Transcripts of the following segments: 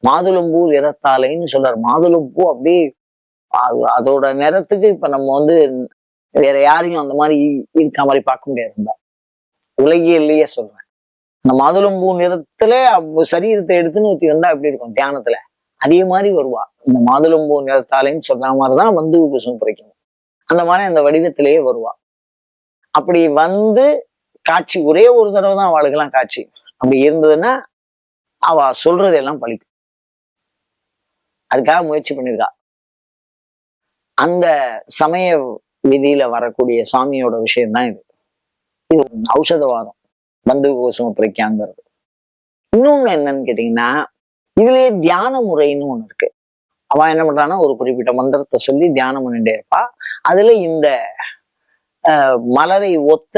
மாதுளம்பூ நிறத்தாலைன்னு சொல்றாரு. மாதுளம்பூ அப்படியே அதோட நிறத்துக்கு இப்ப நம்ம வந்து வேற யாரையும் அந்த மாதிரி இருக்க மாதிரி பார்க்க முடியாது. நம்ம உலகிலேயே சொல்றேன். அந்த மாதுளம்பூ நிறத்துல சரீரத்தை எடுத்துன்னு ஊத்தி வந்தா எப்படி இருக்கும் தியானத்துல, அதே மாதிரி வருவா. இந்த மாதுளம்பூ நிறத்தாலேன்னு சொல்ற மாதிரிதான் வந்து குசும் புரைக்கணும். அந்த மாதிரி அந்த வடிவத்திலேயே வருவா. அப்படி வந்து காட்சி ஒரே ஒரு தடவை தான் அவளுக்கெல்லாம் காட்சி. அப்படி இருந்ததுன்னா அவ சொல்றதெல்லாம் பழிக்கும். அதுக்காக முயற்சி பண்ணிருக்கா. அந்த சமய விதியில வரக்கூடிய சுவாமியோட விஷயம்தான் இது. இது ஔஷதவாதம், பந்து கோசும பிரக்யாங்கிறது. இன்னொன்னு என்னன்னு கேட்டீங்கன்னா, இதுலயே தியான முறைன்னு ஒண்ணு இருக்கு. அவன் என்ன பண்றான்னா, ஒரு குறிப்பிட்ட மந்திரத்தை சொல்லி தியானம் பண்ணிட்டே இருப்பா. அதுல இந்த மலரை ஒத்த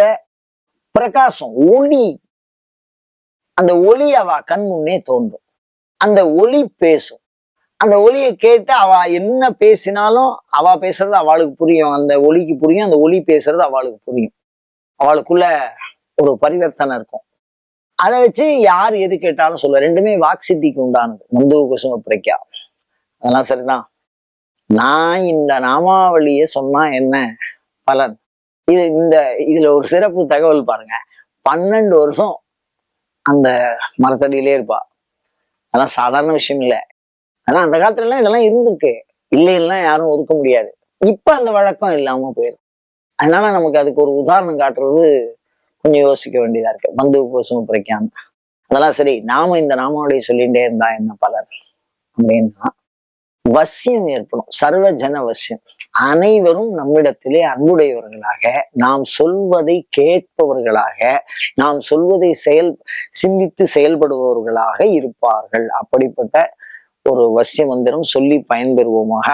பிரகாசம், ஒளி, அந்த ஒளி அவ கண் முன்னே தோன்றும். அந்த ஒளி பேசும். அந்த ஒளியை கேட்டு அவ என்ன பேசினாலும் அவ பேசுறது அவளுக்கு புரியும். அந்த ஒளிக்கு புரியும். அந்த ஒளி பேசுறது அவளுக்கு புரியும். அவளுக்குள்ள ஒரு பரிவர்த்தனை இருக்கும். அதை வச்சு யார் எது கேட்டாலும் சொல்லுவா. ரெண்டுமே வாக்சித்திக்கு உண்டானது. பந்து குசும பிரக்யா. அதெல்லாம் சரிதான். நான் இந்த நாமாவளிய சொன்னா என்ன பலன்? இதுல ஒரு சிறப்பு தகவல் பாருங்க. 12 வருஷம் அந்த மரத்தடியிலே இருப்பா. அதெல்லாம் சாதாரண விஷயம் இல்லை. ஆனா அந்த காலத்துல எல்லாம் இதெல்லாம் இருந்திருக்கு. இல்லைன்னா யாரும் ஒதுக்க முடியாது. இப்ப அந்த வழக்கம் இல்லாம போயிருக்கு. அதனால நமக்கு அதுக்கு ஒரு உதாரணம் காட்டுறது கொஞ்சம் யோசிக்க வேண்டியதா இருக்கு. பந்து கோசும பிரக்யான். அதெல்லாம் சரி. நாம இந்த நாமாவளியை சொல்லிட்டே இருந்தா என்ன பலன் அப்படின்னா, வசியம் ஏற்படும். சர்வ ஜன வசியம். அனைவரும் நம்மிடத்திலே அன்புடையவர்களாக, நாம் சொல்வதை கேட்பவர்களாக, நாம் சொல்வதை சிந்தித்து செயல்படுபவர்களாக இருப்பார்கள். அப்படிப்பட்ட ஒரு வசிய மந்திரம் சொல்லி பயன்பெறுவோமாக.